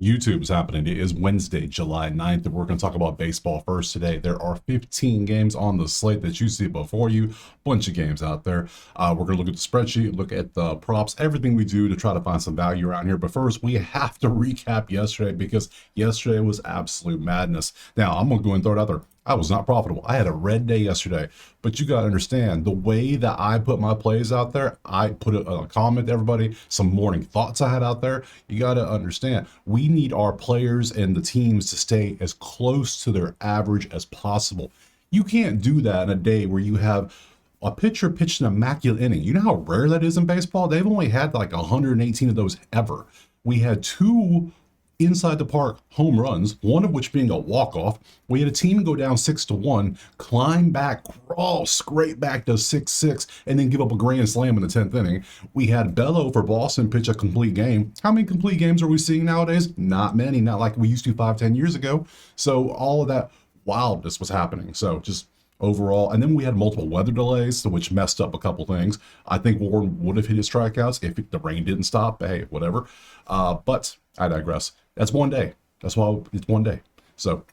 YouTube's happening. It is Wednesday, July 9th, and we're going to talk about baseball first today. There are 15 games on the slate that you see before you, bunch of games out there. We're going to look at the spreadsheet, look at the props, everything we do to try to find some value around here. But first, we have to recap yesterday because yesterday was absolute madness. Now, I'm going to go and throw it out there. I was not profitable. I had a red day yesterday, but you got to understand the way that I put my plays out there. I put a comment to everybody, some morning thoughts I had out there. You got to understand, we need our players and the teams to stay as close to their average as possible. You can't do that in a day where you have a pitcher pitched an immaculate inning. You know how rare that is in baseball? They've only had like 118 of those ever. We had two inside the park home runs, one of which being a walk-off. We had a team go down 6-1, climb back, crawl, scrape back to 6-6, and then give up a grand slam in the 10th inning. We had Bello for Boston pitch a complete game. How many complete games are we seeing nowadays? Not many, not like we used to 5-10 years ago. So all of that wildness was happening. So just overall, and then we had multiple weather delays, which messed up a couple things. I think Warren would have hit his strikeouts if the rain didn't stop. Hey, whatever. But I digress. That's one day. That's why it's one day. So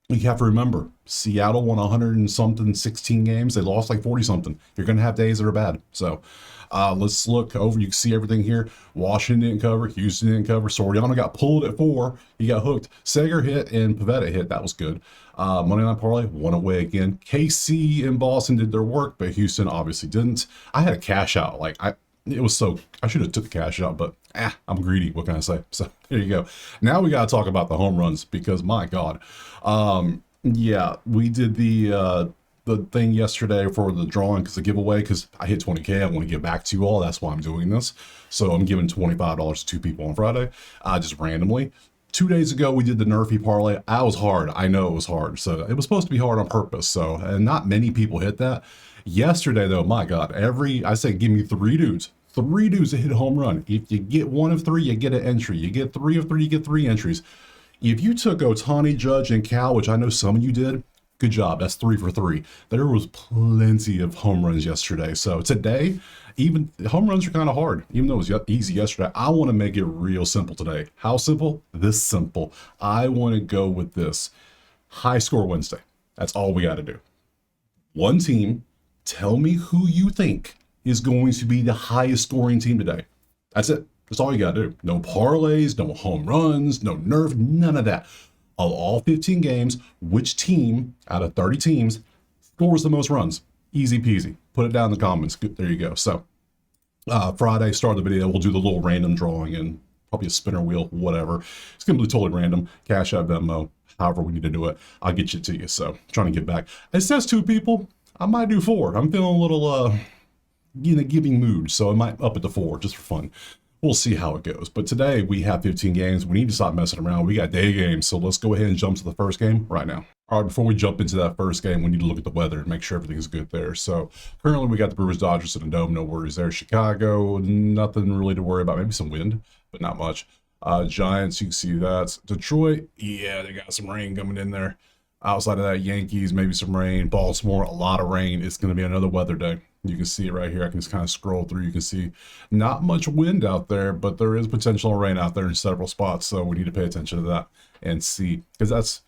you have to remember, Seattle won 100 and something, 16 games. They lost like 40 something. You're going to have days that are bad. So let's look over. You can see everything here. Washington didn't cover. Houston didn't cover. Soriano got pulled at 4. He got hooked. Sager hit and Pivetta hit. That was good. Monday Night Parlay, one away again. KC and Boston did their work, but Houston obviously didn't. I had a cash out. I should have took the cash out, but I'm greedy. What can I say? So there you go. Now we got to talk about the home runs because my God. Yeah, we did the thing yesterday for the drawing because the giveaway, because I hit 20K. I want to give back to you all. That's why I'm doing this. So I'm giving $25 to 2 people on Friday, just randomly. 2 days ago, we did the Nerfy parlay. I was hard. I know it was hard. So it was supposed to be hard on purpose. So, and not many people hit that. Yesterday, though, my God, I say, give me 3 dudes. 3 dudes that hit a home run. If you get 1 of 3, you get an entry. You get 3 of 3, you get 3 entries. If you took Ohtani, Judge, and Cal, which I know some of you did, good job. That's 3 for 3. There was plenty of home runs yesterday. So today, even home runs are kind of hard, even though it was easy yesterday. I want to make it real simple today. How simple? This simple. I want to go with this. High score Wednesday. That's all we got to do. One team, tell me who you think is going to be the highest scoring team today. That's it. That's all you got to do. No parlays, no home runs, no nerf, none of that. Of all 15 games, which team out of 30 teams scores the most runs? Easy peasy. Put it down in the comments. There you go. So Friday, start the video. We'll do the little random drawing and probably a spinner wheel, whatever. It's going to be totally random. Cash out, Venmo, however we need to do it. I'll get you to you. So trying to get back. It says 2 people. I might do 4. I'm feeling a little in a giving mood. So I might up it to 4 just for fun. We'll see how it goes. But today we have 15 games. We need to stop messing around. We got day games. So let's go ahead and jump to the first game right now. All right, before we jump into that first game, we need to look at the weather and make sure everything's good there. So currently we got the Brewers, Dodgers in the dome. No worries there. Chicago, nothing really to worry about. Maybe some wind, but not much. Giants, you can see that. Detroit, yeah, they got some rain coming in there. Outside of that, Yankees, maybe some rain. Baltimore, a lot of rain. It's going to be another weather day. You can see it right here. I can just kind of scroll through. You can see not much wind out there, but there is potential rain out there in several spots. So we need to pay attention to that and see, because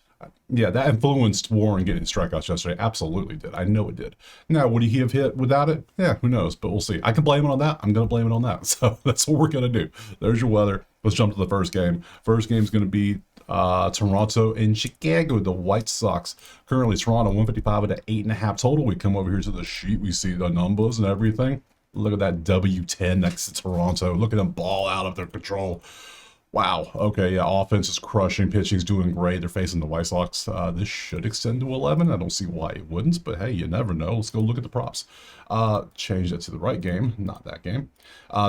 that influenced Warren getting strikeouts yesterday. Absolutely did. I know it did. Now, would he have hit without it? Yeah, who knows? But we'll see. I can blame it on that. I'm going to blame it on that. So that's what we're going to do. There's your weather. Let's jump to the first game. First game is going to be Toronto and Chicago, the White Sox. Currently, Toronto 155 at 8.5 total. We come over here to the sheet. We see the numbers and everything. Look at that W10 next to Toronto. Look at them ball out of their control. Wow. Okay, yeah, offense is crushing. Pitching's doing great. They're facing the White Sox. This should extend to 11. I don't see why it wouldn't, but hey, you never know. Let's go look at the props. Change that to the right game, not that game.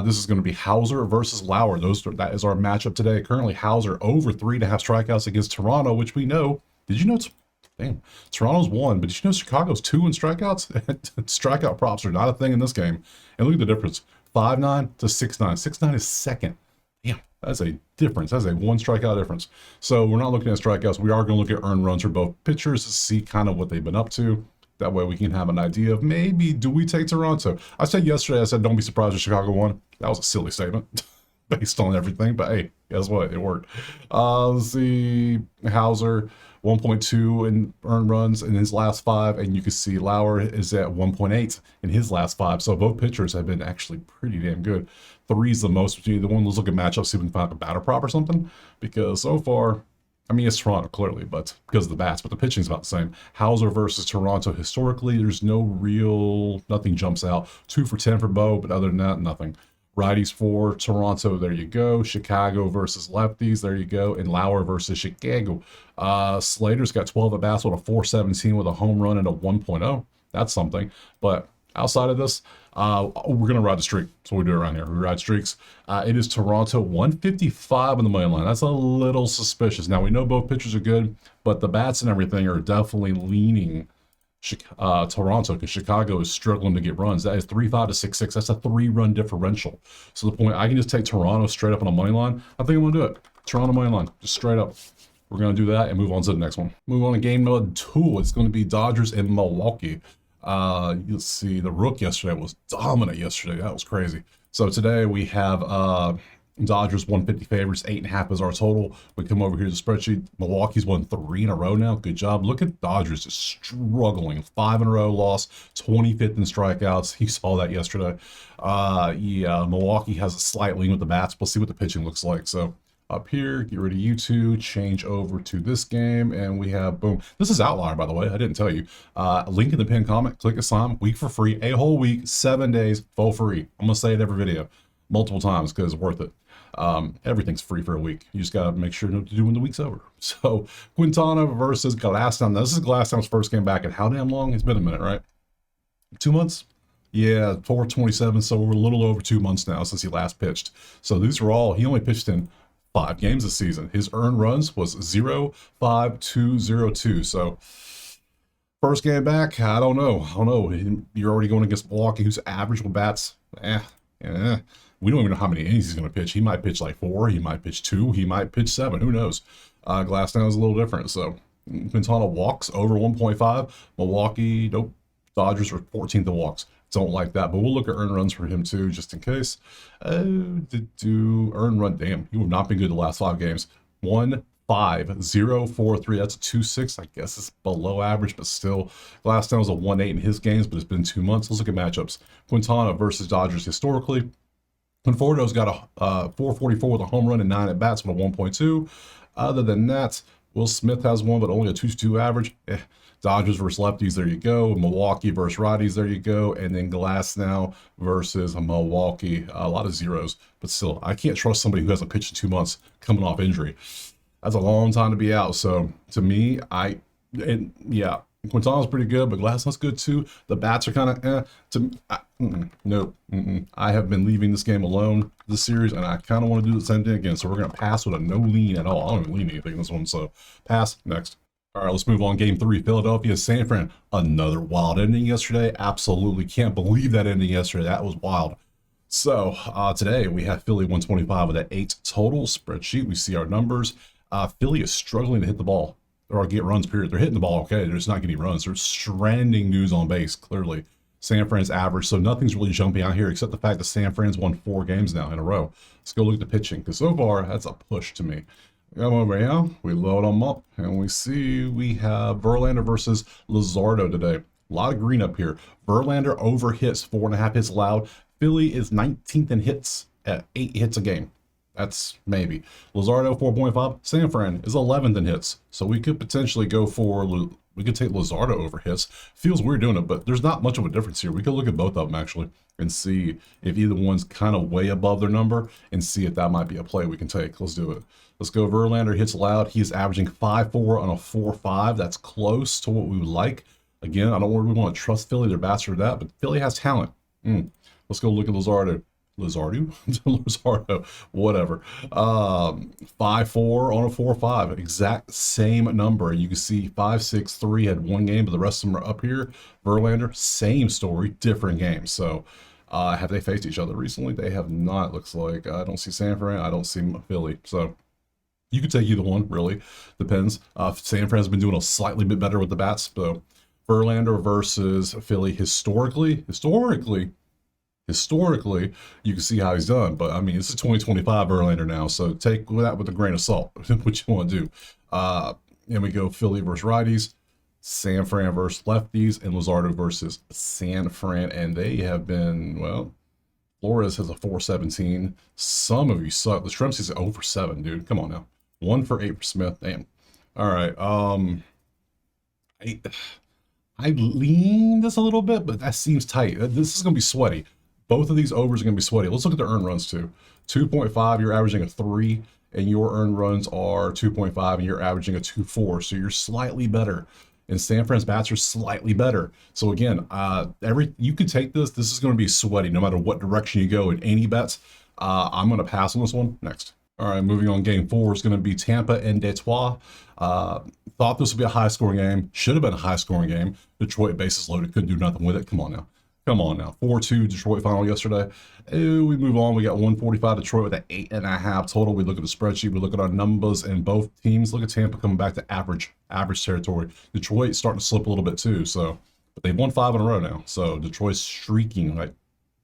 This is going to be Hauser versus Lauer. That is our matchup today. Currently, Hauser over 3.5 strikeouts against Toronto, which we know. Did you know? Damn, Toronto's 1, but did you know Chicago's 2 in strikeouts? Strikeout props are not a thing in this game. And look at the difference. 5.9 to 6.9. 6.9 is second. Damn, that's a difference. That's a 1 strikeout difference. So we're not looking at strikeouts. We are going to look at earned runs for both pitchers to see kind of what they've been up to. That way we can have an idea of maybe, do we take Toronto? I said yesterday, don't be surprised if Chicago won. That was a silly statement. based on everything. But hey, guess what? It worked. Let's see, Hauser 1.2 in earned runs in his last 5, and you can see Lauer is at 1.8 in his last 5. So both pitchers have been actually pretty damn good. 3's the most between either one. Let's look at matchups, see if we can find a batter prop or something, because so far, I mean, it's Toronto, clearly, but because of the bats, but the pitching's about the same. Hauser versus Toronto, historically, there's nothing jumps out. 2 for 10 for Bo, but other than that, nothing. Righties for Toronto, there you go. Chicago versus lefties, there you go. And Lauer versus Chicago. Slater's got 12 at bats with a 417 with a home run and a 1.0. That's something. But outside of this, we're going to ride the streak. That's what we do around here. We ride streaks. It is Toronto 155 on the money line. That's a little suspicious. Now, we know both pitchers are good, but the bats and everything are definitely leaning Toronto, because Chicago is struggling to get runs. That is 3-5 to 6-6. That's a 3-run differential. So the point, I can just take Toronto straight up on a money line. I think I'm going to do it. Toronto money line, just straight up. We're going to do that and move on to the next one. Move on to game number 2. It's going to be Dodgers in Milwaukee. You'll see the Rook yesterday was dominant yesterday. That was crazy. So today we have Dodgers 150 favorites, 8.5 is our total. We come over here to the spreadsheet. Milwaukee's won 3 in a row now. Good job. Look at Dodgers just struggling. 5 in a row loss, 25th in strikeouts. You saw that yesterday. Yeah, Milwaukee has a slight lean with the bats. We'll see what the pitching looks like. So up here, get rid of you two, change over to this game, and we have, boom. This is Outlier, by the way. I didn't tell you. Link in the pinned comment. Click assign, week for free, a whole week, 7 days, full free. I'm going to say it every video, multiple times, because it's worth it. Everything's free for a week. You just got to make sure to do when the week's over. So Quintana versus Glasnow. Now, this is Glasnow's first game back, and how damn long? It's been a minute, right? 2 months? Yeah, 427, so we're a little over 2 months now since he last pitched. So these are all, he only pitched in 5 games this season. His earned runs was 0.5202. So first game back, I don't know. You're already going against Milwaukee, who's average with bats. We don't even know how many innings he's going to pitch. He might pitch like 4, he might pitch 2, he might pitch 7. Who knows? Glasnow is a little different. So Quintana walks over 1.5. Milwaukee, nope. Dodgers are 14th in walks. Don't like that, but we'll look at earned runs for him too, just in case. Earned run, damn, you have not been good the last 5 games. 1.5043, that's a 2.6. I guess it's below average, but still. Glasnow was a 1.8 in his games, but it's been 2 months. Let's look at matchups. Quintana versus Dodgers historically. Conforto's got a 444 with a home run and 9 at bats with a 1.2. Other than that, Will Smith has one, but only a 2.2 average. Dodgers versus lefties, there you go. Milwaukee versus righties, there you go. And then Glasnow versus Milwaukee. A lot of zeros, but still, I can't trust somebody who hasn't pitched in 2 months coming off injury. That's a long time to be out. So to me, yeah, Quintana's pretty good, but Glasnow's good too. The bats are kind of no. I have been leaving this game alone this series, and I kind of want to do the same thing again. So we're going to pass with a no lean at all. I don't even lean anything in this one, so pass. Next. All right, let's move on. Game 3, Philadelphia, San Fran. Another wild ending yesterday. Absolutely can't believe that ending yesterday. That was wild. So today we have Philly 125 with an 8 total spreadsheet. We see our numbers. Philly is struggling to hit the ball or get runs, period. They're hitting the ball okay. They're just not getting runs. They're stranding dudes on base, clearly. San Fran's average, so nothing's really jumping out here except the fact that San Fran's won 4 games now in a row. Let's go look at the pitching, because so far, that's a push to me. Come over here, we load them up, and we see we have Verlander versus Luzardo today. A lot of green up here. Verlander over hits, 4.5 hits allowed. Philly is 19th in hits at 8 hits a game. That's maybe. Luzardo 4.5. San Fran is 11th in hits. So we could potentially go for, we could take Luzardo over hits. Feels weird doing it, but there's not much of a difference here. We could look at both of them actually and see if either one's kind of way above their number and see if that might be a play we can take. Let's do it. Let's go Verlander, hits allowed. He's averaging 5.4 on a 4.5. That's close to what we would like. Again, I don't really want to trust Philly. Their bats are that, but Philly has talent. Let's go look at Luzardo. Luzardo, whatever. 5.4 on a 4.5, exact same number. You can see 5.63 had 1 game, but the rest of them are up here. Verlander, same story, different games. So have they faced each other recently? They have not, looks like. I don't see San Fran, I don't see Philly. So you could take either one, really. Depends. San Fran's been doing a slightly bit better with the bats. So Verlander versus Philly historically, historically, you can see how he's done. But I mean, it's a 2025 Verlander now, so take that with a grain of salt, what you want to do. And we go Philly versus righties, San Fran versus lefties, and Luzardo versus San Fran. And they have been, well, Flores has a 4.17. Some of you suck. The Shrimpsy's 0 for 7, dude. Come on now. 1 for 8 for Smith. Damn. All right. I lean this a little bit, but that seems tight. This is going to be sweaty. Both of these overs are going to be sweaty. Let's look at the earned runs too. 2.5, you're averaging a 3, and your earned runs are 2.5, and you're averaging a 2.4. So you're slightly better. And San Fran's bats are slightly better. So again, you could take this. This is going to be sweaty no matter what direction you go in any bets. I'm going to pass on this one. Next. All right, moving on. Game 4 is going to be Tampa and Detroit. Thought this would be a high-scoring game. Should have been a high-scoring game. Detroit bases loaded. Couldn't do nothing with it. Come on now. Come on now. 4-2 Detroit final yesterday. We move on. We got 145 Detroit with an 8.5 total. We look at the spreadsheet. We look at our numbers and both teams. Look at Tampa coming back to average territory. Detroit starting to slip a little bit too. So, but they've won 5 in a row now. So Detroit's streaking like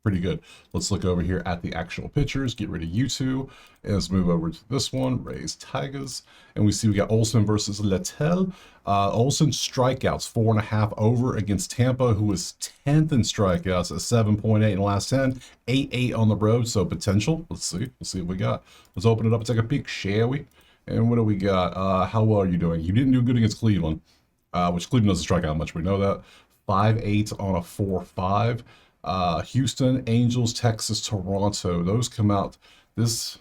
pretty good. Let's look over here at the actual pitchers. Get rid of you two. And let's move over to this one. Rays Tigers. And we see we got Olsen versus Littell. Olsen strikeouts 4.5 over against Tampa, who was 10th in strikeouts at 7.8 in the last 10. 8-8 on the road, so potential. Let's see. Let's see what we got. Let's open it up and take a peek, shall we? And what do we got? How well are you doing? You didn't do good against Cleveland, which Cleveland doesn't strike out much. We know that. 5-8 on a 4.5. Houston, Angels, Texas, Toronto. Those come out. This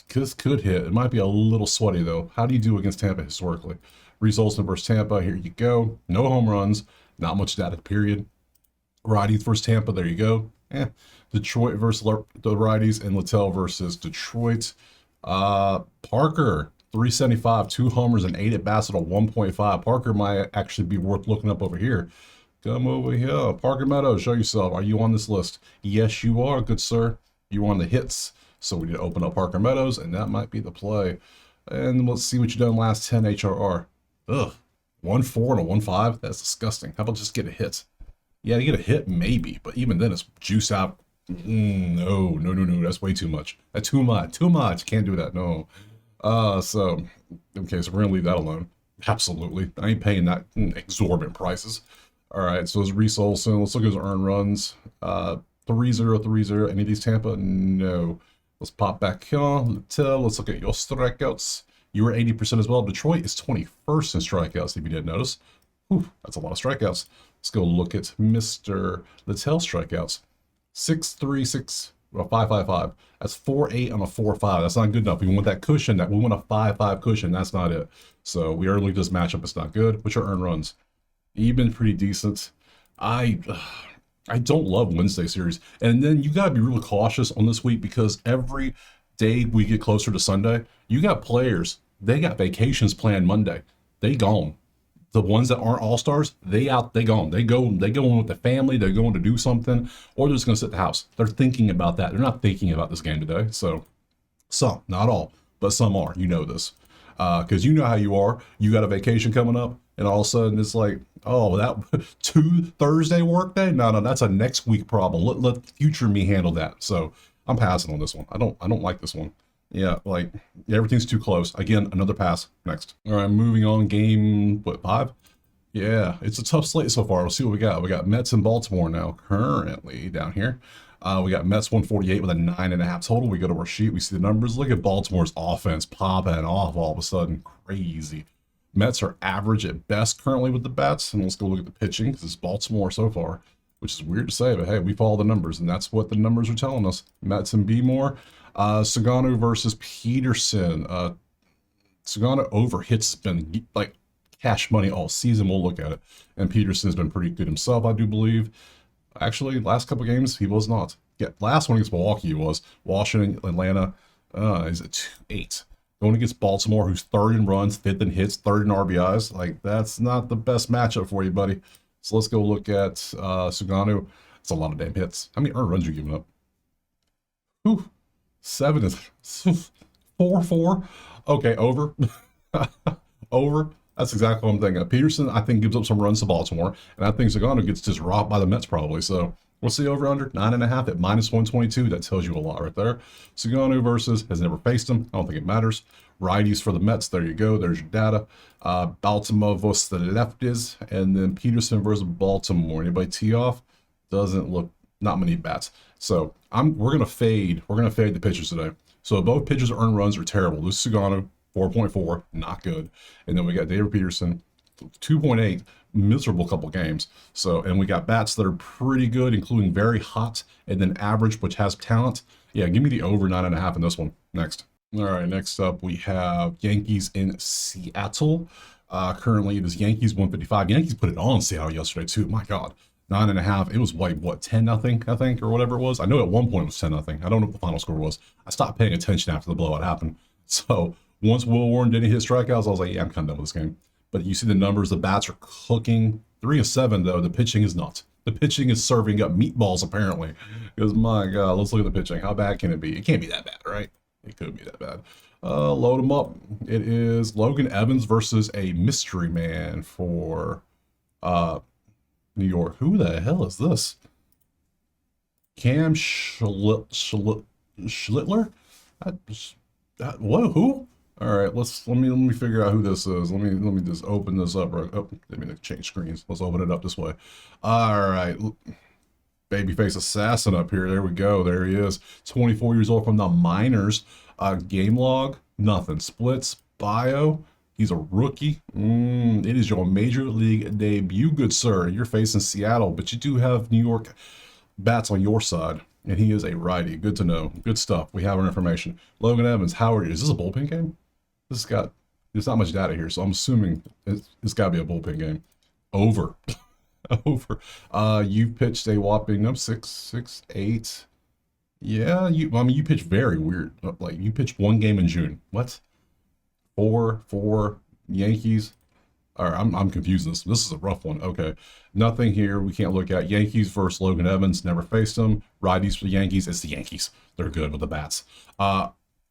could hit. It might be a little sweaty though. How do you do against Tampa historically? Reese Olson versus Tampa. Here you go. No home runs. Not much data. Period. Righties versus Tampa. There you go. Detroit versus the righties, and Littell versus Detroit. Parker 375, 2 homers and 8 at bats at a 1.5. Parker might actually be worth looking up over here. Come over here. Parker Meadows, show yourself. Are you on this list? Yes, you are, good sir. You're on the hits. So we need to open up Parker Meadows, and that might be the play. And let's see what you've done last 10 HRR. Ugh. 1.4 and a 1.5? That's disgusting. How about just get a hit? Yeah, you get a hit, maybe. But even then, it's juice out. No. That's way too much. That's too much. Can't do that. No. Okay, so we're going to leave that alone. Absolutely. I ain't paying that exorbitant prices. All right, so it's Reese Olson. Let's look at his earned runs. 3-0, 3-0. Any of these Tampa? No. Let's pop back here. Let's look at your strikeouts. You were 80% as well. Detroit is 21st in strikeouts, if you didn't notice. Whew, that's a lot of strikeouts. Let's go look at Mr. Littell strikeouts. 6.36, well, 5.55. That's 4.8 on a 4.5. That's not good enough. We want that cushion. We want a 5.5 cushion. That's not it. So we already looked at this matchup. It's not good. What's your earned runs? You've been pretty decent. I don't love Wednesday series. And then you got to be really cautious on this week because every day we get closer to Sunday, you got players, they got vacations planned Monday. They gone. The ones that aren't all-stars, they gone. They go in with the family, they're going to do something, or they're just going to sit at the house. They're thinking about that. They're not thinking about this game today. So some, not all, but some are. You know this. Because you know how you are. You got a vacation coming up, and all of a sudden it's like, oh, that 2 Thursday work day? No, that's a next week problem. Let future me handle that. So I'm passing on this one. I don't like this one. Yeah, like everything's too close. Again, another pass. Next. All right, moving on. Game 5? Yeah, it's a tough slate so far. We'll see what we got. We got Mets in Baltimore now, currently down here. We got Mets 148 with a 9.5 total. We go to our sheet. We see the numbers. Look at Baltimore's offense popping off all of a sudden. Crazy. Mets are average at best currently with the bats. And let's go look at the pitching because it's Baltimore so far, which is weird to say, but hey, we follow the numbers, and that's what the numbers are telling us. Mets and B more. Sagano versus Peterson. Sagano over hits has been like cash money all season. We'll look at it. And Peterson's been pretty good himself, I do believe. Actually, last couple games, he was not. Yeah, last one against Milwaukee, he was. Washington, Atlanta, is at 2-8. Going against Baltimore, who's 3rd in runs, 5th in hits, 3rd in RBIs. Like, that's not the best matchup for you, buddy. So let's go look at Sagano. It's a lot of damn hits. How many earned runs are you giving up? Whew. 7 is 4-4. Okay, over. Over. That's exactly what I'm thinking. Peterson, I think, gives up some runs to Baltimore, and I think Sagano gets just robbed by the Mets probably. So What's the over under? 9.5 at -122. That tells you a lot right there. Sugano versus has never faced him. I don't think it matters. Righties for the Mets. There you go. There's your data. Baltimore versus the lefties, and then Peterson versus Baltimore. Anybody tee off? Doesn't look, not many bats. So we're gonna fade. We're gonna fade the pitchers today. So both pitchers' earned runs are terrible. Luis Sugano 4.4, not good, and then we got David Peterson 2.8, miserable couple games. So, and we got bats that are pretty good, including very hot, and then average, which has talent. Yeah, give me the over 9.5 in this one. Next. All right, next up we have Yankees in Seattle. Currently it is Yankees 155. Yankees put it on Seattle yesterday too. My God, 9.5. It was like what, 10-0, I think, or whatever it was. I know at one point it was 10-0. I don't know what the final score was. I stopped paying attention after the blowout happened. So once Will Warren didn't hit strikeouts, I was like, yeah, I'm kind of done with this game. But you see the numbers, the bats are cooking. 3-7 though. The pitching is not. The pitching is serving up meatballs apparently. Because my God, let's look at the pitching. How bad can it be? It can't be that bad, right? It could be that bad. Load them up. It is Logan Evans versus a mystery man for New York. Who the hell is this? Cam Schlittler? What? Who? All right, let me figure out who this is. Let me just open this up. Right. Oh, didn't mean to change screens. Let's open it up this way. All right, babyface assassin up here. There we go. There he is. 24 years old from the minors. Game log, nothing. Splits, bio. He's a rookie. It is your major league debut, good sir. You're facing Seattle, but you do have New York bats on your side. And he is a righty. Good to know. Good stuff. We have our information. Logan Evans, Howard. Is this a bullpen game? There's not much data here, so I'm assuming it's got to be a bullpen game. Over. Over. You pitched a whopping 6, 8. Yeah, you pitched very weird. Like you pitched one game in June. What? 4 Yankees. All right, I'm confused. This is a rough one. Okay, nothing here we can't look at. Yankees versus Logan Evans. Never faced them. Righties for the Yankees. It's the Yankees. They're good with the bats.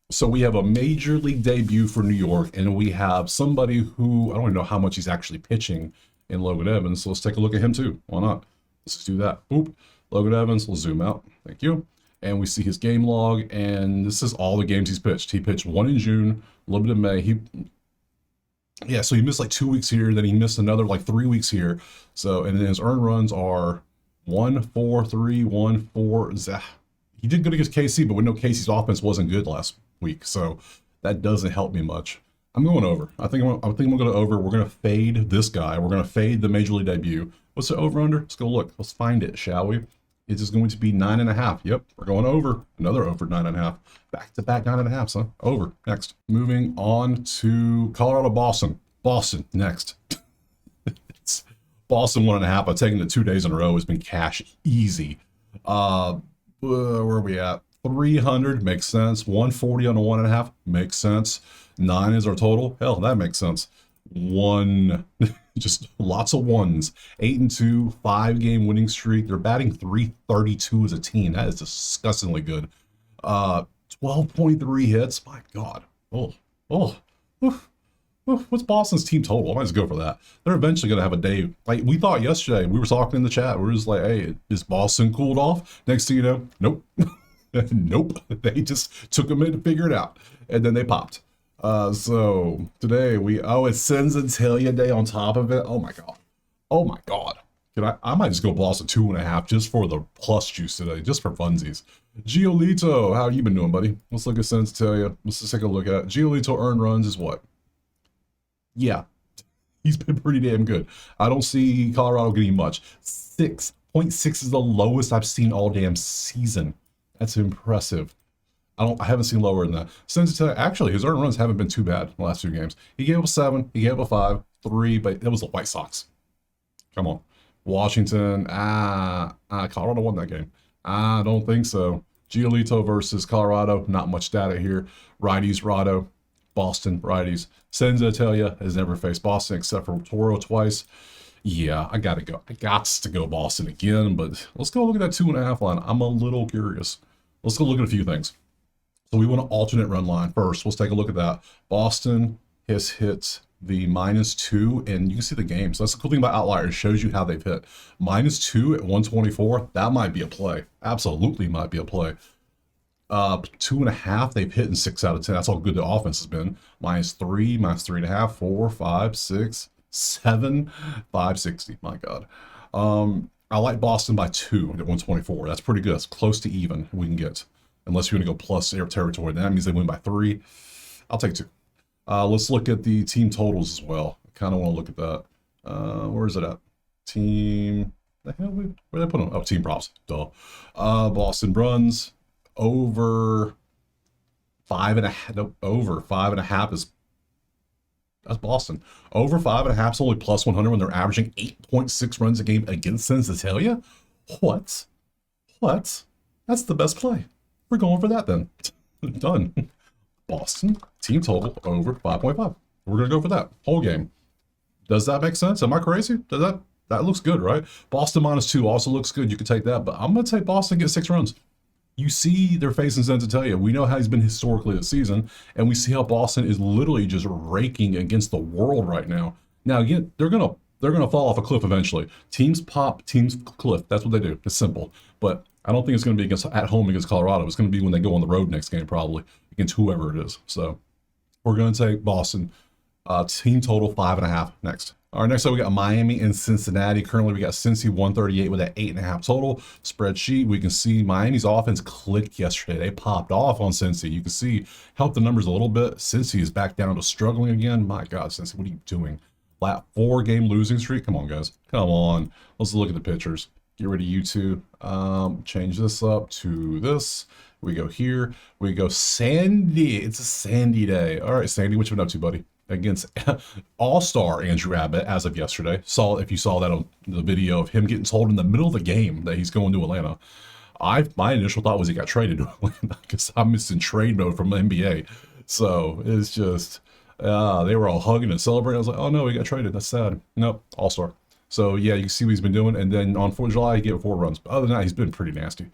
So we have a major league debut for New York, and we have somebody who I don't even know how much he's actually pitching in Logan Evans. So let's take a look at him too. Why not? Let's just do that. Boop. Logan Evans. We'll zoom out. Thank you. And we see his game log, and this is all the games he's pitched. He pitched 1 in June, a little bit in May. So he missed like 2 weeks here, then he missed another like 3 weeks here. So, and then his earned runs are 1, 4, 3, 1, 4. He did good against KC, but we know KC's offense wasn't good last week, so that doesn't help me much. I'm going over. I think we're going to over. We're going to fade this guy. We're going to fade the major league debut. What's the over under? Let's go look. Let's find it, shall we? It is going to be 9.5. Yep, we're going over. Another over 9.5. Back-to-back 9.5, son. Over. Next. Moving on to Colorado, Boston. Boston, next. It's Boston 1.5. I've taken it 2 days in a row. It's been cash easy. Where are we at? 300 makes sense. 140 on the 1.5 makes sense. 9 is our total. Hell, that makes sense. 1, just lots of ones. 8-2, 5-game winning streak. They're batting .332 as a team. That is disgustingly good. 12.3 hits. My God. What's Boston's team total? I might just go for that. They're eventually going to have a day. Like we thought yesterday, we were talking in the chat. We were just like, hey, is Boston cooled off? Next thing you know, nope. Nope. They just took a minute to figure it out. And then they popped. So today it's Senza-Talia Day on top of it. Oh my God. Oh my God. I might just go Boston 2.5 just for the plus juice today, just for funsies. Giolito, how you been doing, buddy? Let's look at Senza-Talia. Let's just take a look at it. Giolito earned runs is what? Yeah, he's been pretty damn good. I don't see Colorado getting much. 6.6 is the lowest I've seen all damn season. That's impressive. I haven't seen lower than that. Senza-Talia, actually, his earned runs haven't been too bad in the last 2 games. He gave up a 7, he gave up a 5, 3, but it was the White Sox. Come on. Washington, Colorado won that game. I don't think so. Giolito versus Colorado, not much data here. Righties, Rado. Boston righties. Senza-Talia has never faced Boston except for Toro twice. Yeah, I gotta go. I got to go Boston again, but let's go look at that 2.5 line. I'm a little curious. Let's go look at a few things. So we want an alternate run line first. Let's take a look at that. Boston has hit the -2, and you can see the game. So that's the cool thing about Outlier. It shows you how they've hit. -2 at 124. That might be a play. Absolutely might be a play. 2.5, they've hit in 6 out of 10. That's how good the offense has been. -3, -3.5, 4, 5, 6, 7, 560. My God. I like Boston by 2 at 124. That's pretty good. That's close to even we can get. Unless you're going to go plus air territory. That means they win by 3. I'll take 2. Let's look at the team totals as well. I kind of want to look at that. Where is it at? Team. The hell? Where did I put them? Oh, team props. Duh. Boston runs over 5.5. No, over 5.5 is. That's Boston. Over 5.5 is only plus 100 when they're averaging 8.6 runs a game against Cincinnati. What? What? That's the best play. We're going for that then. Done. Boston team total over 5.5. We're gonna go for that whole game. Does that make sense? Am I crazy? Does that looks good, right? Boston -2 also looks good. You could take that, but I'm gonna take Boston get 6 runs. You see they're facing Cincinnati. We know how he's been historically this season, and we see how Boston is literally just raking against the world right now. Now again, they're gonna fall off a cliff eventually. Teams pop, teams cliff. That's what they do. It's simple. But I don't think it's going to be at home against Colorado. It's going to be when they go on the road next game, probably against whoever it is. So we're going to take Boston. Team total 5.5 next. All right, next up we got Miami and Cincinnati. Currently we got Cincy 138 with that 8.5 total. Spreadsheet, we can see Miami's offense clicked yesterday. They popped off on Cincy. You can see, helped the numbers a little bit. Cincy is back down to struggling again. My God, Cincy, what are you doing? 4-game losing streak? Come on, guys. Come on. Let's look at the pitchers. Get rid of you two. Change this up to this. We go here. We go Sandy. It's a Sandy day. All right, Sandy, what you been up to, buddy? Against all-star Andrew Abbott as of yesterday. If you saw that on the video of him getting told in the middle of the game that he's going to Atlanta. My initial thought was he got traded to Atlanta because I'm just in trade mode from the NBA. So it's just, they were all hugging and celebrating. I was like, oh no, he got traded. That's sad. Nope, all-star. So yeah, you can see what he's been doing. And then on 4th of July, he gave 4 runs. But other than that, he's been pretty nasty.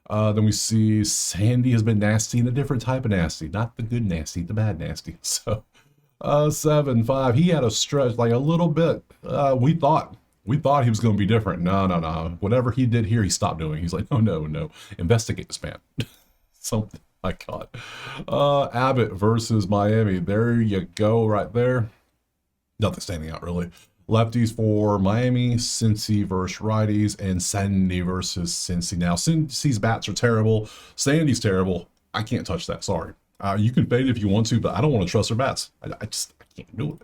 Then we see Sandy has been nasty in a different type of nasty. Not the good nasty, the bad nasty. So 7-5. He had a stretch like a little bit. We thought he was going to be different. No. Whatever he did here, he stopped doing. He's like, no. Investigate this man. Something. My God. Abbott versus Miami. There you go right there. Nothing standing out really. Lefties for Miami, Cincy versus righties, and Sandy versus Cincy. Now, Cincy's bats are terrible. Sandy's terrible. I can't touch that. Sorry. You can fade it if you want to, but I don't want to trust their bats. I can't do it.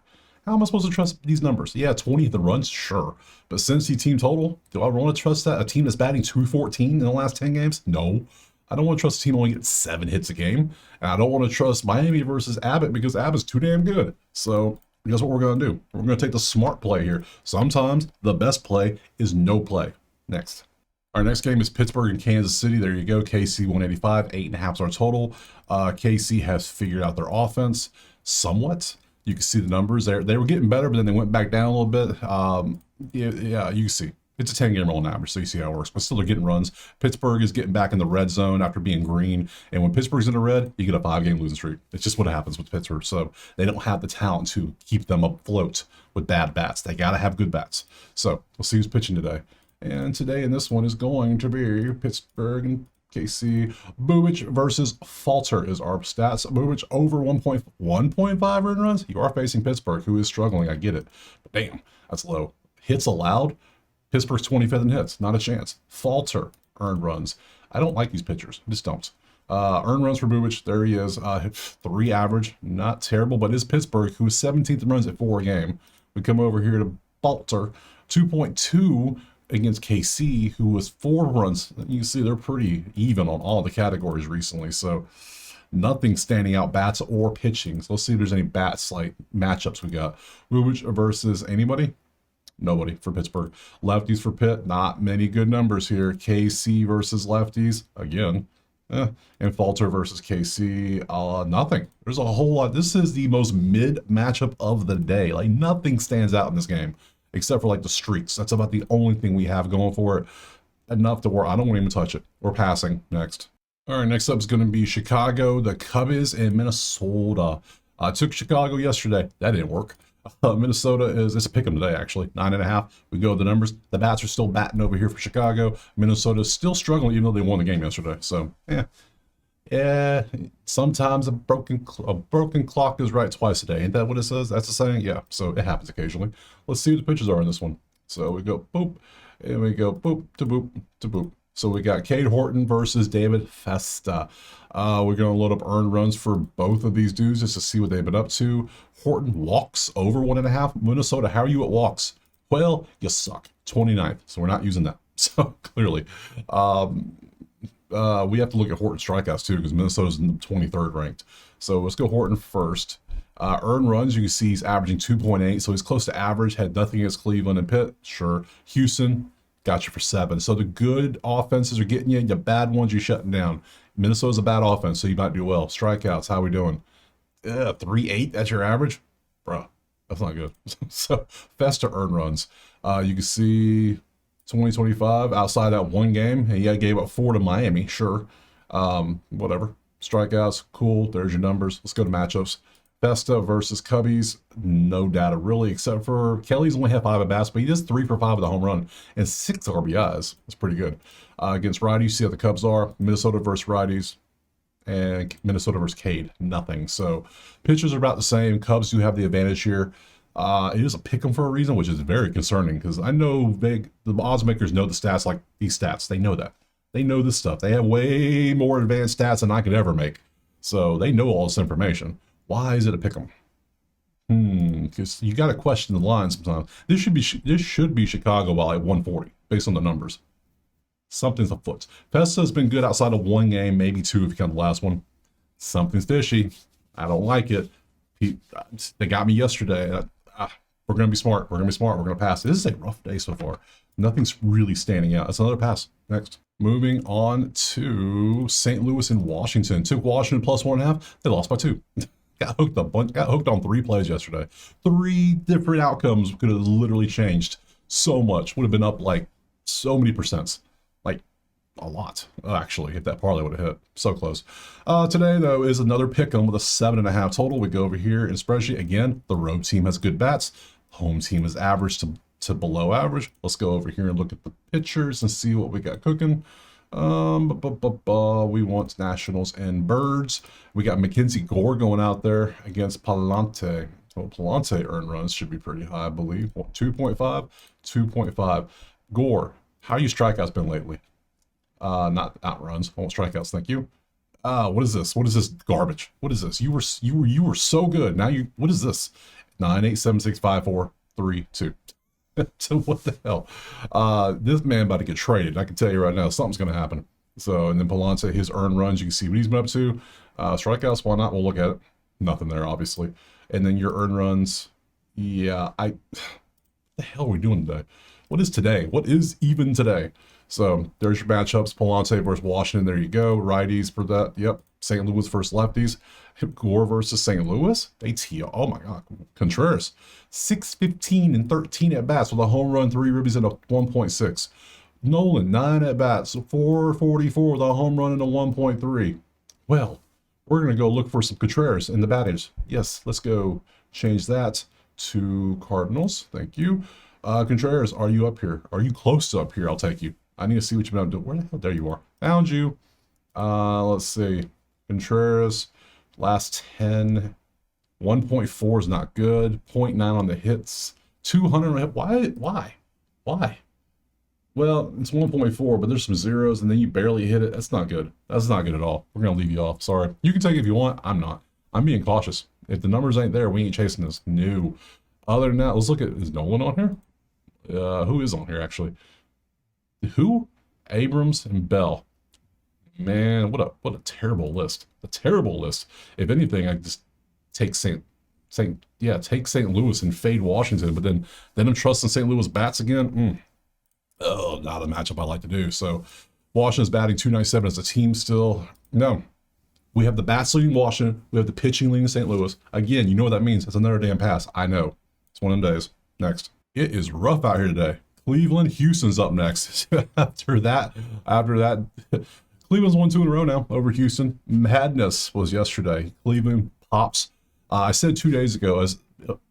How am I supposed to trust these numbers? Yeah, 20 the runs, sure. But Cincy team total, do I want to trust that? A team that's batting 214 in the last 10 games? No. I don't want to trust a team only gets 7 hits a game. And I don't want to trust Miami versus Abbott because Abbott's too damn good. So guess what we're going to do? We're going to take the smart play here. Sometimes the best play is no play. Next. Our next game is Pittsburgh and Kansas City. There you go. KC 185, 8.5 is our total. KC has figured out their offense somewhat. You can see the numbers there. They were getting better, but then they went back down a little bit. Yeah, you can see. It's a 10-game rolling average, so you see how it works. But still, they're getting runs. Pittsburgh is getting back in the red zone after being green. And when Pittsburgh's in the red, you get a 5-game losing streak. It's just what happens with Pittsburgh. So they don't have the talent to keep them afloat with bad bats. They got to have good bats. So we'll see who's pitching today. And today in this one is going to be Pittsburgh and KC. Bubic versus Falter is our stats. Bubic over 1.5 earned runs. You are facing Pittsburgh, who is struggling. I get it. But damn, that's low. Hits allowed. Pittsburgh's 25th in hits. Not a chance. Falter earned runs. I don't like these pitchers. I just don't. Earned runs for Bubic. There he is. 3 average. Not terrible, but it is Pittsburgh, who is 17th in runs at 4 a game. We come over here to Falter. 2.2 against KC, who was 4 runs. You can see they're pretty even on all the categories recently. So nothing standing out, bats or pitching. So let's see if there's any bats like matchups we got. Bubic versus anybody? Nobody for Pittsburgh. Lefties for Pitt, not many good numbers here. KC versus lefties, again. And Falter versus KC, nothing. There's a whole lot. This is the most mid matchup of the day. Like nothing stands out in this game except for like the streaks. That's about the only thing we have going for it. Enough to where I don't want to even touch it. We're passing. Next. All right, next up is going to be Chicago, the Cubbies, and Minnesota. I took Chicago yesterday. That didn't work. Minnesota it's a pick 'em today, actually. 9.5. We go with the numbers. The bats are still batting over here for Chicago. Minnesota's still struggling, even though they won the game yesterday. So, yeah. Sometimes a broken clock is right twice a day. Ain't that what it says? That's a saying? Yeah. So it happens occasionally. Let's see what the pitches are in this one. So we go boop, and we go boop to boop to boop. So we got Cade Horton versus David Festa. We're going to load up earned runs for both of these dudes just to see what they've been up to. Horton walks over 1.5. Minnesota, how are you at walks? Well, you suck. 29th. So we're not using that. So clearly. We have to look at Horton strikeouts too, because Minnesota's in the 23rd ranked. So let's go Horton first. Earned runs, you can see he's averaging 2.8, so he's close to average. Had nothing against Cleveland and Pitt, sure. Houston got you for 7. So the good offenses are getting you, the bad ones you're shutting down. Minnesota's a bad offense, so you might do well. Strikeouts, how we doing? 3.8, that's your average? Bruh, that's not good. So Festa earned runs. You can see 2025 outside that one game, and yeah, gave up 4 to Miami, sure. Whatever. Strikeouts, cool. There's your numbers. Let's go to matchups. Festa versus Cubbies, no data really, except for Kelly's only had 5 at bats, but he does 3 for 5 with a home run and 6 RBIs. That's pretty good. Against righties, you see how the Cubs are. Minnesota versus righties, and Minnesota versus Cade, nothing. So pitchers are about the same. Cubs do have the advantage here. It is a pick 'em for a reason, which is very concerning because I know the odds makers know the stats like these stats. They know that. They know this stuff. They have way more advanced stats than I could ever make. So they know all this information. Why is it a pick 'em? Because you got to question the line sometimes. This should be Chicago by like 140 based on the numbers. Something's afoot. Festa's been good outside of one game, maybe 2 if you count the last one. Something's fishy. I don't like it. They got me yesterday. We're going to be smart. We're going to be smart. We're going to pass. This is a rough day so far. Nothing's really standing out. It's another pass. Next. Moving on to St. Louis and Washington. Took Washington plus 1.5. They lost by 2. Got hooked on 3 plays yesterday. 3 different outcomes could have literally changed so much. Would have been up like so many percents. Like a lot, actually, if that parlay would have hit. So close. Today, though, is another pick-em with a 7.5 total. We go over here in spreadsheet. Again, the road team has good bats. Home team is average to below average. Let's go over here and look at the pitchers and see what we got cooking. We want Nationals and Birds. We got Mackenzie Gore going out there against Palante. Well, Palante earned runs should be pretty high, I believe. 2.5? 2.5. Gore, how are your strikeouts been lately? Not runs. I want strikeouts, thank you. What is this? What is this garbage? What is this? You were so good. Now what is this? 9, 8, 7, 6, 5, 4, 3, 2. So what the hell? This man about to get traded. I can tell you right now, something's going to happen. So, and then Palante, his earned runs, you can see what he's been up to. Strikeouts, why not? We'll look at it. Nothing there, obviously. And then your earned runs. Yeah, what the hell are we doing today? What is today? What is even today? So there's your matchups. Palante versus Washington. There you go. Righties for that. Yep. St. Louis versus lefties. Gore versus St. Louis. Oh my God. Contreras. 6-15 and 13 at bats with a home run, 3 ribbies, and a 1.6. Nolan, 9 at bats, 444 with a home run and a 1.3. Well, we're going to go look for some Contreras in the batters. Yes, let's go change that to Cardinals. Thank you. Contreras, are you up here? Are you close to up here? I'll take you. I need to see what you've been doing. Where the hell? There you are. Found you. Let's see. Contreras, last 10. 1.4 is not good. 0.9 on the hits. 200 on the hit. Why? Well, it's 1.4, but there's some zeros, and then you barely hit it. That's not good. That's not good at all. We're going to leave you off. Sorry. You can take it if you want. I'm not. I'm being cautious. If the numbers ain't there, we ain't chasing this. No. Other than that, let's look at, is Nolan on here? Who is on here, actually? Who? Abrams and Bell. Man, what a terrible list. A terrible list. If anything, I just take St. Louis and fade Washington, but then I'm trusting St. Louis bats again. Oh, not a matchup I like to do. So Washington's batting 297 as a team still. No. We have the bats leading Washington. We have the pitching leading St. Louis. Again, you know what that means. That's another damn pass. I know. It's one of them days. Next. It is rough out here today. Cleveland, Houston's up next. After that, Cleveland's won 2 in a row now over Houston. Madness was yesterday. Cleveland pops. I said 2 days ago,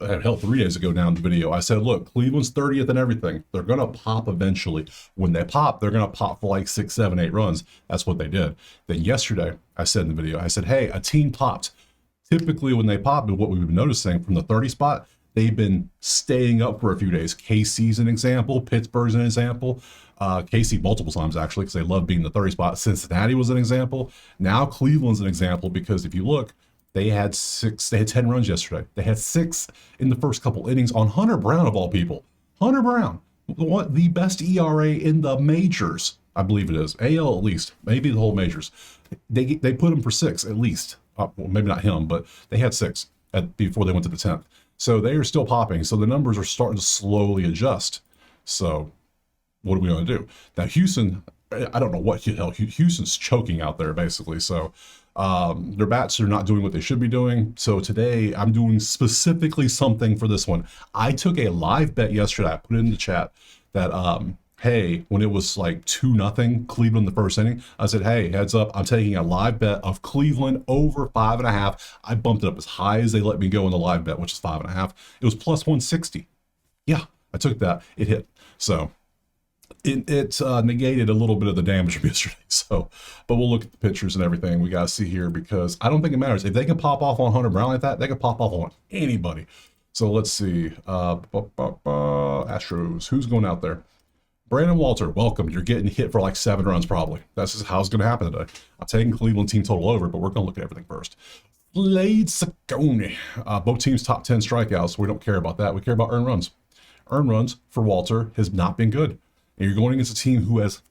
hell, 3 days ago now in the video, I said, look, Cleveland's 30th and everything. They're going to pop eventually. When they pop, they're going to pop for like 6, 7, 8 runs. That's what they did. Then yesterday, I said in the video, I said, hey, a team popped. Typically when they pop, what we've been noticing from the 30 spot, they've been staying up for a few days. KC's an example. Pittsburgh's an example. KC multiple times, actually, because they love being the 30 spot. Cincinnati was an example. Now Cleveland's an example because if you look, they had 10 runs yesterday. They had 6 in the first couple innings on Hunter Brown, of all people. Hunter Brown, the best ERA in the majors, I believe it is. AL at least, maybe the whole majors. They put him for 6 at least. Well, maybe not him, but they had 6 before they went to the 10th. So they are still popping. So the numbers are starting to slowly adjust. So what are we going to do? Now, Houston, I don't know what the hell. Houston's choking out there, basically. So their bats are not doing what they should be doing. So today I'm doing specifically something for this one. I took a live bet yesterday. I put it in the chat that, hey, when it was like 2-0 Cleveland the first inning, I said, hey, heads up, I'm taking a live bet of Cleveland over 5.5. I bumped it up as high as they let me go in the live bet, which is 5.5. It was plus 160. Yeah, I took that. It hit. So it negated a little bit of the damage from yesterday. So, but we'll look at the pictures and everything we got to see here, because I don't think it matters. If they can pop off on Hunter Brown like that, they can pop off on anybody. So let's see. Astros, who's going out there? Brandon Walter, welcome. You're getting hit for like 7 runs probably. That's just how it's going to happen today. I'm taking Cleveland team total over, but we're going to look at everything first. Slade Ciccone. Both teams top 10 strikeouts. We don't care about that. We care about earned runs. Earned runs for Walter has not been good. And you're going against a team who has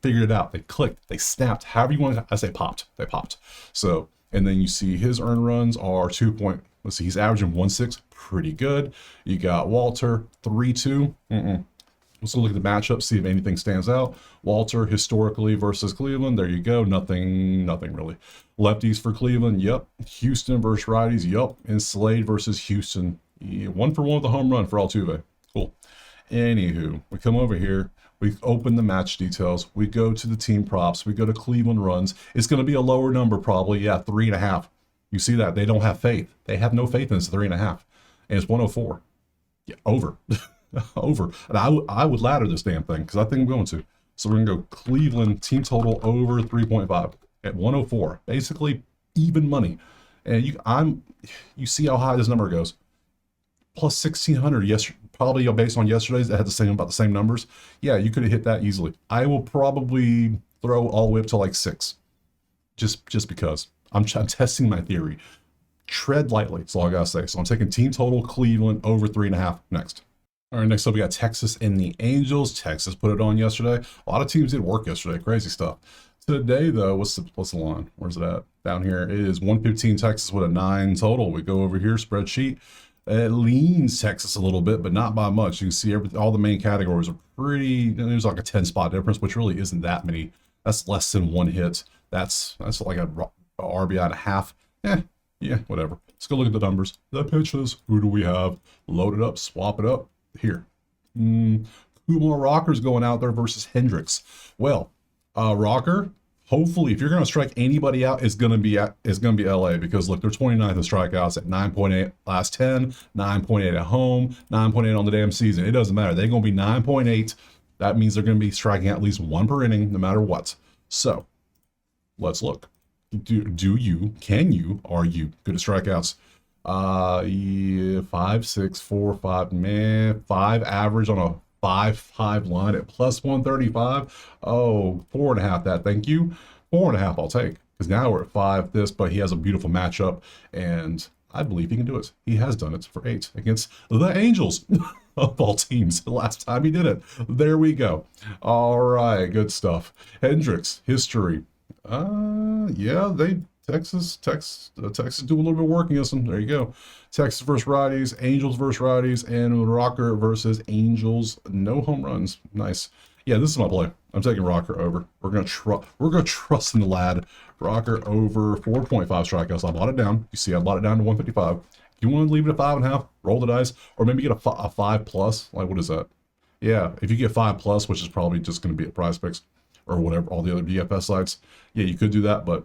figured it out. They clicked. They snapped. However you want to, I say popped. They popped. So, and then you see his earned runs are 2 point. Let's see, he's averaging 1.6. Pretty good. You got Walter 3.2. Let's look at the matchup, see if anything stands out. Walter historically versus Cleveland. There you go. Nothing really. Lefties for Cleveland. Yep. Houston versus righties. Yep. And Slade versus Houston. Yeah, 1-for-1 with a home run for Altuve. Cool. Anywho, we come over here. We open the match details. We go to the team props. We go to Cleveland runs. It's going to be a lower number probably. Yeah, 3.5. You see that? They don't have faith. They have no faith in this 3.5. And it's 104. Yeah, over. Over. And I would ladder this damn thing because I think I'm going to. So we're going to go Cleveland team total over 3.5 at 104. Basically even money. And you see how high this number goes. Plus 1,600 yesterday, probably based on yesterday's that had about the same numbers. Yeah, you could have hit that easily. I will probably throw all the way up to like 6. Just because. I'm testing my theory. Tread lightly, that's all I gotta say. So I'm taking team total Cleveland over 3.5 next. All right, next up we got Texas and the Angels. Texas put it on yesterday. A lot of teams did work yesterday. Crazy stuff. Today though, what's the line? Where's it at? Down here. It is 115 Texas with a 9 total. We go over here, spreadsheet. It leans Texas a little bit, but not by much. You can see all the main categories are pretty. There's like a 10 spot difference, which really isn't that many. That's less than 1 hit. That's like a RBI and a half. Yeah, whatever. Let's go look at the numbers. The pitches. Who do we have? Load it up, swap it up. Here. Kumar Rocker's going out there versus Hendricks. Well, Rocker, hopefully, if you're going to strike anybody out, it's going to be LA, because look, they're 29th in strikeouts at 9.8 last 10, 9.8 at home, 9.8 on the damn season. It doesn't matter. They're going to be 9.8. That means they're going to be striking at least 1 per inning, no matter what. So, let's look. Are you good at strikeouts? 5, 6, 4, 5, man, 5 average on a 5-5 line at plus 135. Oh, 4.5 that, thank you. 4.5 I'll take, because now we're at 5 this, but he has a beautiful matchup, and I believe he can do it. He has done it for 8 against the Angels of all teams. The last time he did it. There we go. All right, good stuff. Hendricks, history. Yeah, Texas do a little bit of work against them. There you go. Texas versus righties, Angels versus righties, and Rocker versus Angels. No home runs. Nice. Yeah, this is my play. I'm taking Rocker over. We're gonna trust in the lad. Rocker over 4.5 strikeouts. I bought it down. You see, I bought it down to 155. If you want to leave it at 5.5, roll the dice, or maybe get a 5 plus. Like, what is that? Yeah, if you get 5 plus, which is probably just going to be at Prize Picks or whatever, all the other DFS sites. Yeah, you could do that, but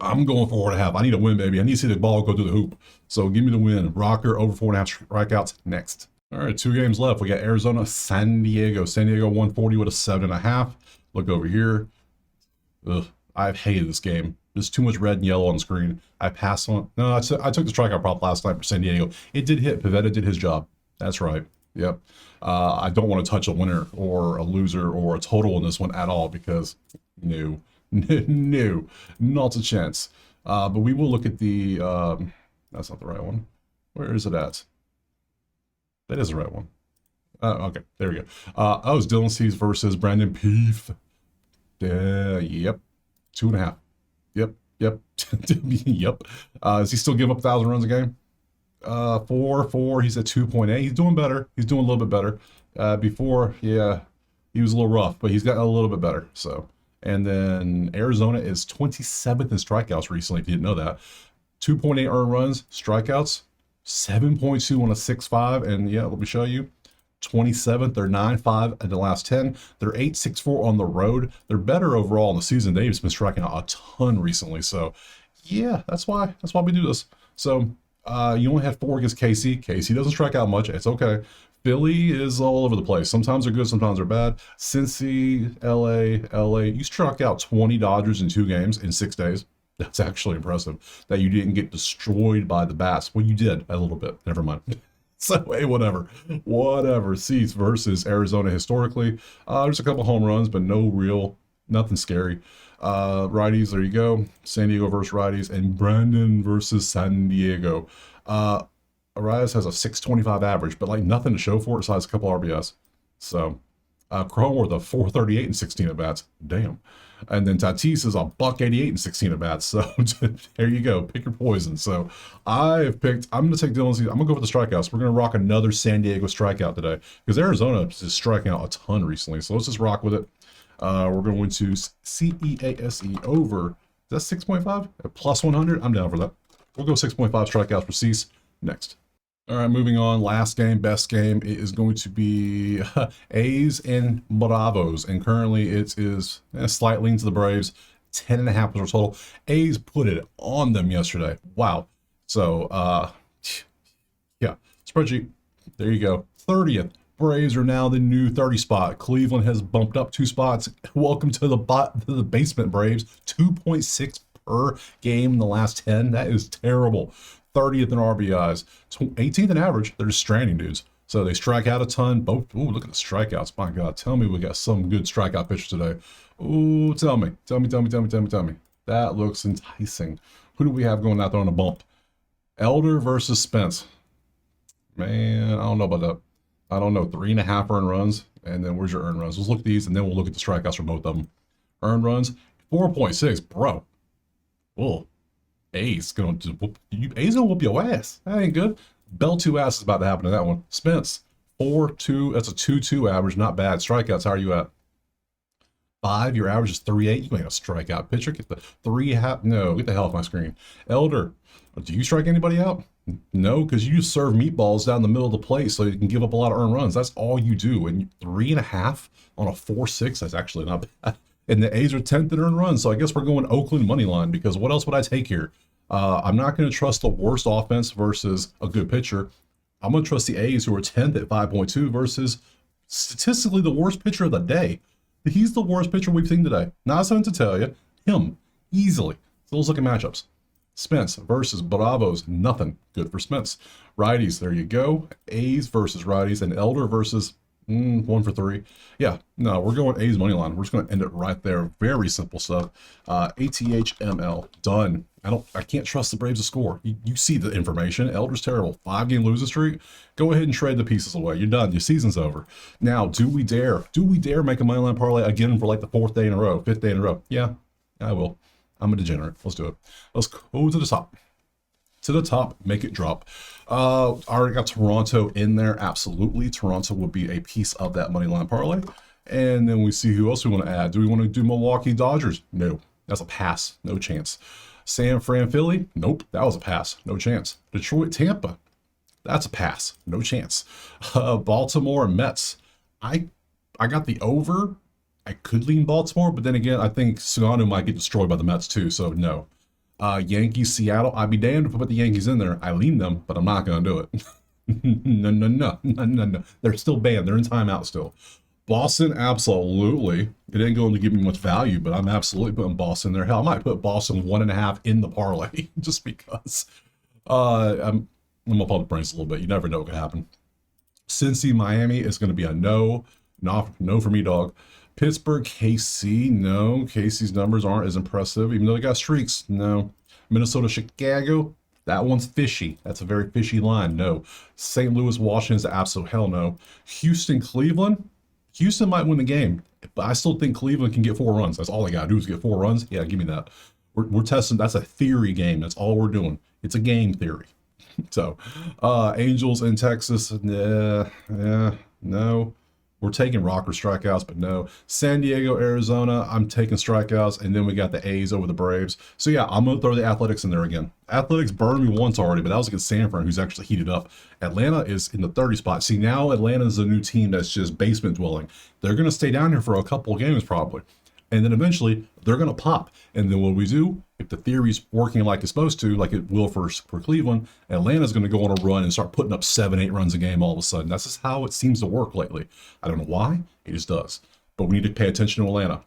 I'm going 4.5. I need a win, baby. I need to see the ball go through the hoop. So give me the win. Rocker over 4.5 strikeouts next. All right, 2 games left. We got Arizona, San Diego. San Diego 140 with a 7.5. Look over here. Ugh, I've hated this game. There's too much red and yellow on the screen. I passed on. No, I took the strikeout prop last night for San Diego. It did hit. Pivetta did his job. That's right. Yep. I don't want to touch a winner or a loser or a total in this one at all because no, no, not a chance. But we will look at the. That's not the right one. Where is it at? That is the right one. Okay, there we go. Oh, it's Dylan Cease versus Brandon Peeth. Yep. 2.5. Yep. Yep. Does he still give up 1,000 runs a game? 4. He's at 2.8. He's doing better. He's doing a little bit better. Before, yeah, he was a little rough, but he's gotten a little bit better. So, and then Arizona is 27th in strikeouts recently. If you didn't know that, 2.8 earned runs, strikeouts, 7.2 on a 6.5, and yeah, let me show you. 27th, they're 9.5 in the last 10. They're 8.64 on the road. They're better overall in the season. They've been striking out a ton recently. So, yeah, that's why we do this. So, you only had 4 against KC. KC doesn't strike out much. It's okay. Philly is all over the place. Sometimes they're good, sometimes they're bad. Cincy, LA. You struck out 20 Dodgers in 2 games in 6 days. That's actually impressive that you didn't get destroyed by the bats. Well, you did a little bit. Never mind. So, hey, whatever. Cease versus Arizona historically. There's a couple home runs, but nothing scary. Righties, there you go. San Diego versus righties, and Brandon versus San Diego. Arias has a 625 average, but like nothing to show for it besides a couple RBS. So, Cronworth a 438 and 16 at bats. Damn. And then Tatis is a $188 and 16 at bats. So there you go. Pick your poison. So I'm going to take Dylan Cease. I'm going to go for the strikeouts. We're going to rock another San Diego strikeout today because Arizona is striking out a ton recently. So let's just rock with it. We're going to CEASE over. Is that 6.5? Plus 100? I'm down for that. We'll go 6.5 strikeouts for Cease next. All right, moving on. Last game, best game. It is going to be A's and Bravos. And currently it is a slight lean to the Braves. 10.5 was our total. A's put it on them yesterday. Wow. So, yeah. Spreadsheet. There you go. 30th. Braves are now the new 30 spot. Cleveland has bumped up 2 spots. Welcome to the basement, Braves. 2.6 per game in the last 10. That is terrible. 30th in RBIs, 18th in average. They're just stranding dudes. So they strike out a ton. Both. Ooh, look at the strikeouts. My God, tell me we got some good strikeout pitchers today. Ooh, tell me. That looks enticing. Who do we have going out there on a bump? Elder versus Spence. Man, I don't know about that. I don't know. 3.5 earned runs. And then where's your earned runs? Let's look at these, and then we'll look at the strikeouts for both of them. Earned runs, 4.6, bro. Whoa. A's gonna whoop your ass. That ain't good. Bell 2 ass is about to happen to that one. Spence 4.2. That's a 2.2 average. Not bad. Strikeouts. How are you at? 5. Your average is 3.8. You ain't a strikeout pitcher. Get the 3.5. No, get the hell off my screen. Elder, do you strike anybody out? No, because you serve meatballs down the middle of the plate so you can give up a lot of earned runs. That's all you do. And 3.5 on a 4.6. That's actually not bad. And the A's are 10th in earned runs, so I guess we're going Oakland money line because what else would I take here? I'm not going to trust the worst offense versus a good pitcher. I'm going to trust the A's who are 10th at 5.2 versus statistically the worst pitcher of the day. He's the worst pitcher we've seen today. Not something to tell you. Him, easily. So let's look at matchups. Spence versus Bravos, nothing. Good for Spence. Righties, there you go. A's versus righties, and Elder versus 1 for 3. Yeah, no, we're going A's money line. We're just going to end it right there. Very simple stuff. ATHML, done. I can't trust the Braves to score. You see the information. Elder's terrible. 5-game losing streak. Go ahead and trade the pieces away. You're done. Your season's over. Now, do we dare make a money line parlay again for like the 4th day in a row, 5th day in a row? Yeah, I will. I'm a degenerate. Let's do it. Let's go to the top. To the top, make it drop. Already got Toronto in there. Absolutely. Toronto would be a piece of that money line parlay. And then we see who else we want to add. Do we want to do Milwaukee Dodgers? No, that's a pass. No chance. San Fran Philly? Nope, that was a pass. No chance. Detroit Tampa? That's a pass. No chance. Baltimore Mets? I got the over. I could lean Baltimore, but then again, I think Sugano might get destroyed by the Mets too, so no. Yankees, Seattle. I'd be damned if I put the Yankees in there. I lean them, but I'm not going to do it. No, no, no, no, no, no. They're still banned. They're in timeout still. Boston, absolutely. It ain't going to give me much value, but I'm absolutely putting Boston there. Hell, I might put Boston 1.5 in the parlay just because. I'm gonna pump the brakes a little bit. You never know what could happen. Cincy, Miami is going to be a no. No for me, dog. Pittsburgh, KC, no. KC's numbers aren't as impressive, even though they got streaks. No. Minnesota, Chicago, that one's fishy. That's a very fishy line. No. St. Louis, Washington's absolute hell no. Houston, Cleveland. Houston might win the game, but I still think Cleveland can get 4 runs. That's all they got to do is get 4 runs. Yeah, give me that. We're testing. That's a theory game. That's all we're doing. It's a game theory. So, Angels in Texas, no. We're taking rocker strikeouts, but no. San Diego, Arizona, I'm taking strikeouts, and then we got the A's over the Braves. So yeah, I'm gonna throw the Athletics in there again. Athletics burned me once already, but that was against Sanford, who's actually heated up. Atlanta is in the 30 spot. See, now Atlanta is a new team that's just basement dwelling. They're gonna stay down here for a couple of games probably. And then eventually they're going to pop. And then what we do, if the theory's working like it's supposed to, like it will for Cleveland, Atlanta's going to go on a run and start putting up 7-8 runs a game all of a sudden. That's just how it seems to work lately. I don't know why, it just does. But we need to pay attention to Atlanta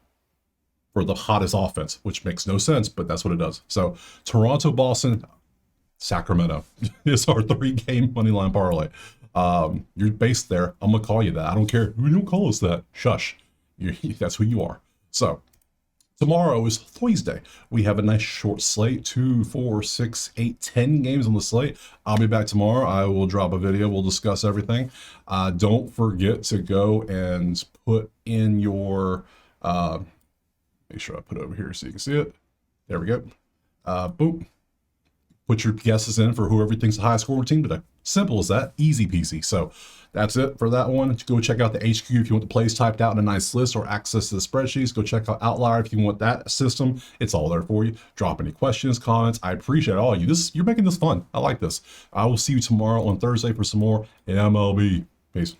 for the hottest offense, which makes no sense, but that's what it does. So Toronto, Boston, Sacramento is our 3-game money line parlay. You're based there. I'm going to call you that. I don't care. You don't call us that. Shush. That's who you are. So tomorrow is Thursday. We have a nice short slate, 2, 4, 6, 8, 10 games on the slate. I'll be back tomorrow. I will drop a video. We'll discuss everything. Don't forget to go and put in your, make sure I put it over here so you can see it. There we go. Boom. Put your guesses in for whoever thinks the highest scoring team today. Simple as that. Easy peasy. So that's it for that one. Go check out the HQ if you want the plays typed out in a nice list or access to the spreadsheets. Go check out Outlier if you want that system. It's all there for you. Drop any questions, comments. I appreciate all of you. You're making this fun. I like this. I will see you tomorrow on Thursday for some more MLB. Peace.